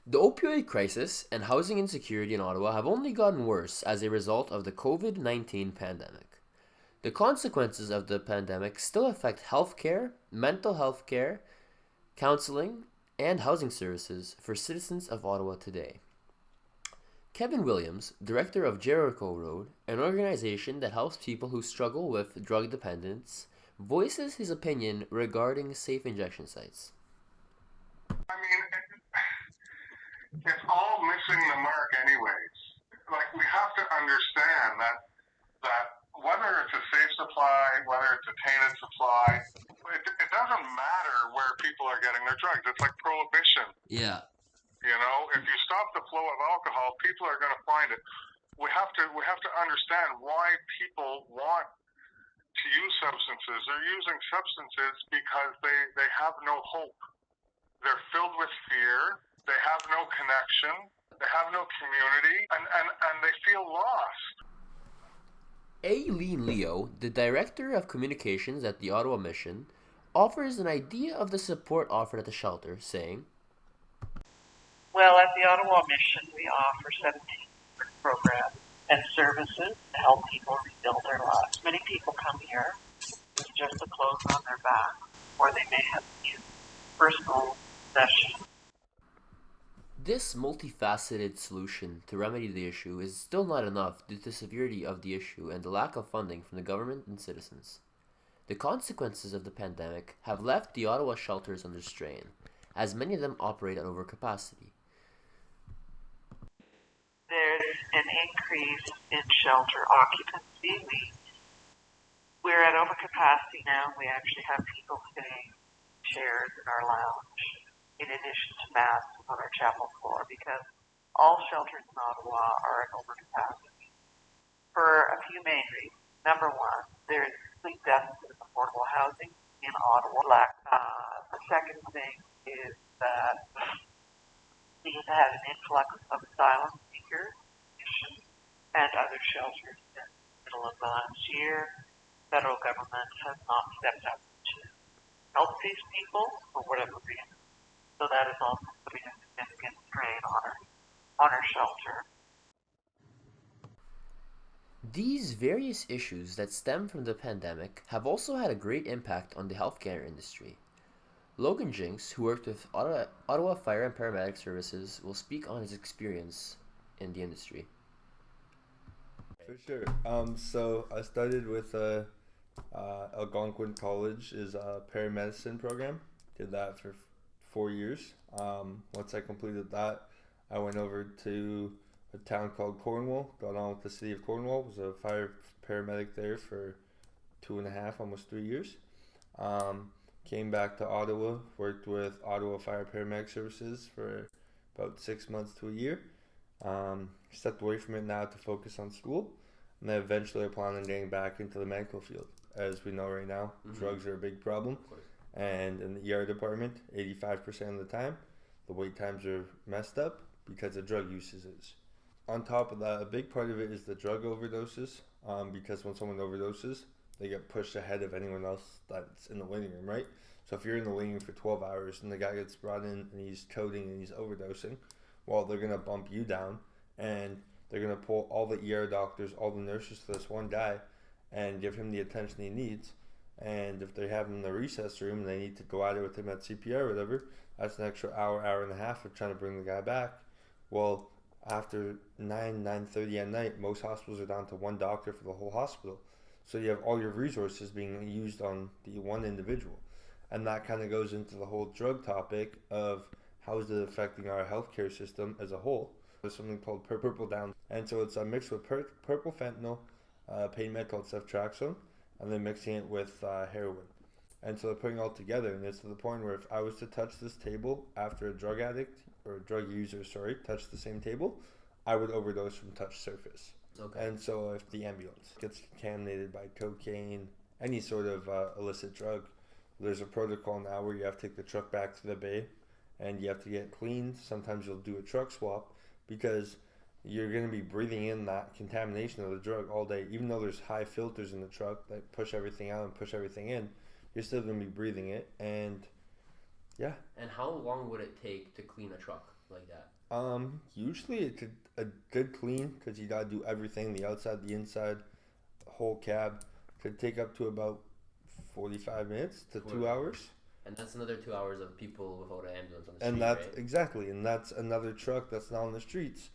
The opioid crisis and housing insecurity in Ottawa have only gotten worse as a result of the COVID-19 pandemic. The consequences of the pandemic still affect healthcare, mental health care, counseling, and housing services for citizens of Ottawa today. Kevin Williams, director of Jericho Road, an organization that helps people who struggle with drug dependence, voices his opinion regarding safe injection sites. I mean, it's all missing the mark anyways. Like, we have to understand that whether it's a safe supply, whether it's a tainted supply, it doesn't matter where people are getting their drugs. It's like prohibition. Yeah. You know, if you stop the flow of alcohol, people are going to find it. We have to understand why people want to use substances. They're using substances because they have no hope. They're filled with fear. They have no connection. They have no community, and they feel lost. Aileen Leo, the Director of Communications at the Ottawa Mission, offers an idea of the support offered at the shelter, saying, Well, at the Ottawa Mission, we offer 17 programs and services to help people rebuild their lives. Many people come here with just the clothes on their back, or they may have few personal possessions. this multifaceted solution to remedy the issue is still not enough due to the severity of the issue and the lack of funding from the government and citizens. The consequences of the pandemic have left the Ottawa shelters under strain, as many of them operate at overcapacity. There's an increase in shelter occupancy. We're at overcapacity now. We actually have people sitting in chairs in our lounge, in addition to mats on our chapel floor, because all shelters in Ottawa are at overcapacity for a few main reasons. Number one, there's a complete deficit of affordable housing in Ottawa. The second thing is that we have had an influx of asylum seekers and other shelters in the middle of the last year. The federal government has not stepped up to help these people for whatever reason. So that is also putting a significant strain on our shelter. These various issues that stem from the pandemic have also had a great impact on the healthcare industry. Logan Jinks, who worked with Ottawa Fire and Paramedic Services, will speak on his experience in the industry. For sure. So I started with Algonquin College is a paramedicine program. Did that for 4 years. Once I completed that, I went over to a town called Cornwall. Got on with the city of Cornwall. Was a fire paramedic there for 2.5, almost 3 years. Came back to Ottawa. Worked with Ottawa Fire Paramedic Services for about 6 months to a year. Stepped away from it now to focus on school, and then eventually I plan on getting back into the medical field. As we know right now, drugs are a big problem, and in the ER department, 85% of the time, the wait times are messed up because of drug usages. On top of that, a big part of it is the drug overdoses, because when someone overdoses, they get pushed ahead of anyone else that's in the waiting room, right? So if you're in the waiting room for 12 hours and the guy gets brought in and he's coding and he's overdosing, well, they're going to bump you down, and they're going to pull all the ER doctors, all the nurses to this one guy and give him the attention he needs. And if they have him in the recess room and they need to go at it with him at CPR or whatever, that's an extra hour, hour and a half of trying to bring the guy back. Well, after 9:30 at night, most hospitals are down to one doctor for the whole hospital. So you have all your resources being used on the one individual. And that kind of goes into the whole drug topic of how is it affecting our healthcare system as a whole. There's something called purple down. And so it's a mix with purple fentanyl, pain med called ceftriaxone, and then mixing it with heroin. And so they're putting it all together, and it's to the point where if I was to touch this table after a drug addict, or a drug user, touched the same table, I would overdose from touch surface. Okay. And so if the ambulance gets contaminated by cocaine, any sort of illicit drug, there's a protocol now where you have to take the truck back to the bay and you have to get cleaned. Sometimes you'll do a truck swap because you're going to be breathing in that contamination of the drug all day. Even though there's high filters in the truck that push everything out and push everything in, you're still going to be breathing it. And Yeah. And how long would it take to clean a truck like that? Usually a good clean, because you gotta do everything, the outside, the inside, the whole cab, could take up to about 45 minutes to 2 hours. And that's another 2 hours of people without an ambulance on the And street, that's right? exactly, and that's another truck that's not on the streets.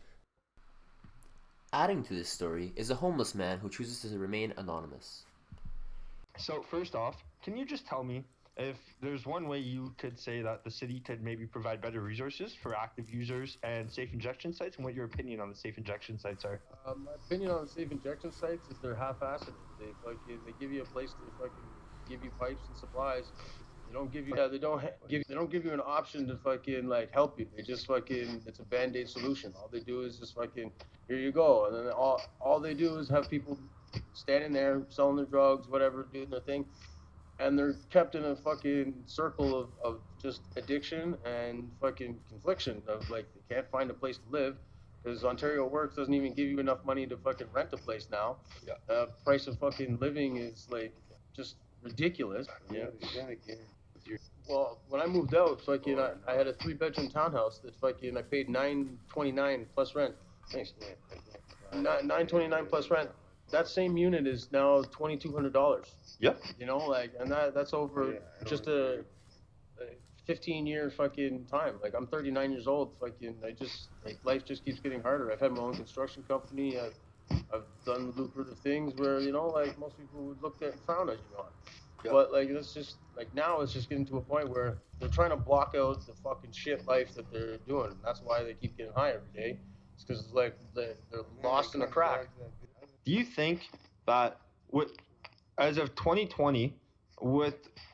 Adding to this story is a homeless man who chooses to remain anonymous. So first off, can you just tell me if there's one way you could say that the city could maybe provide better resources for active users and safe injection sites, and what your opinion on the safe injection sites are? My opinion on safe injection sites is they're half-assed. They give you a place to fucking give you pipes and supplies. They don't give you they don't give you an option to fucking like help you. They just fucking it's a band-aid solution. All they do is just fucking here you go, and then all they do is have people standing there selling their drugs, whatever, doing their thing. And they're kept in a fucking circle of just addiction and fucking confliction of like they can't find a place to live because Ontario Works doesn't even give you enough money to fucking rent a place now. Yeah. Price of fucking living is like just ridiculous. Yeah. Well, when I moved out, fucking I had a 3-bedroom townhouse that fucking I paid $9.29 plus rent. Thanks. $9.29 plus rent. That same unit is now $2,200. Yep. You know, like, and that's over just a 15-year fucking time. Like, I'm 39 years old. Fucking, life just keeps getting harder. I've had my own construction company. I've done lucrative things where, you know, like most people would look at and frown at you on. Yep. But like, it's just like now it's just getting to a point where they're trying to block out the fucking shit life that they're doing. And that's why they keep getting high every day. It's because like they're lost in a crack. Do you think that as of 2020,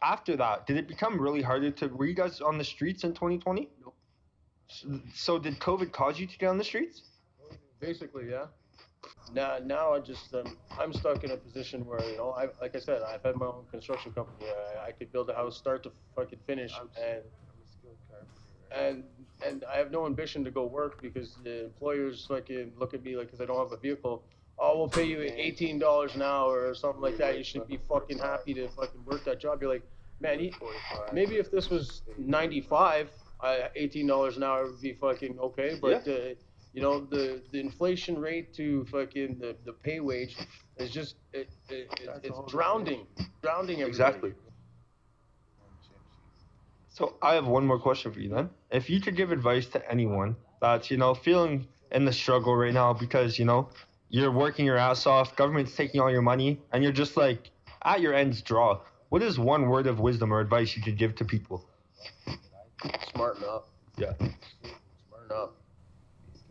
after that, did it become really harder were you guys on the streets in 2020? Nope. So did COVID cause you to get on the streets? Basically, yeah. Now I'm stuck in a position where, you know, like I said, I've had my own construction company. I could build a house start to fucking finish, and I have no ambition to go work because the employers fucking look at me like, because I don't have a vehicle. Oh, we'll pay you $18 an hour or something like that. You should be fucking happy to fucking work that job. You're like, man, maybe if this was 95, $18 an hour would be fucking okay. But you know, the inflation rate to fucking the pay wage is just it's drowning everybody. Exactly. So I have one more question for you then. If you could give advice to anyone that's, you know, feeling in the struggle right now because, you know, you're working your ass off, government's taking all your money, and you're just like at your end's draw, what is one word of wisdom or advice you could give to people? Smarten up. Yeah. Smarten up.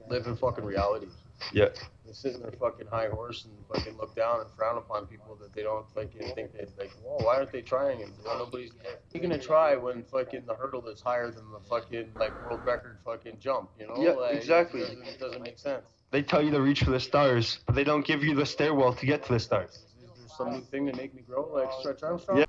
Live in fucking reality. Yeah. They sit in their fucking high horse and fucking look down and frown upon people that they don't fucking think they like, whoa, why aren't they trying? And nobody's gonna try when fucking the hurdle is higher than the fucking like world record fucking jump, you know? Yeah, like, exactly. It doesn't make sense. They tell you to reach for the stars, but they don't give you the stairwell to get to the stars. Is there some new thing to make me grow like Stretch Armstrong? Yeah.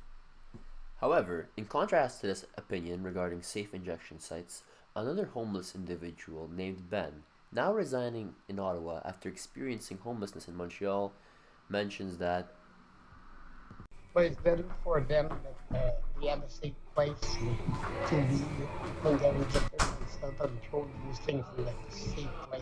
However, in contrast to this opinion regarding safe injection sites, another homeless individual named Ben, now residing in Ottawa after experiencing homelessness in Montreal, mentions that but it's better for them that we have a safe place to be when they get there instead of throwing these things in like a safe place.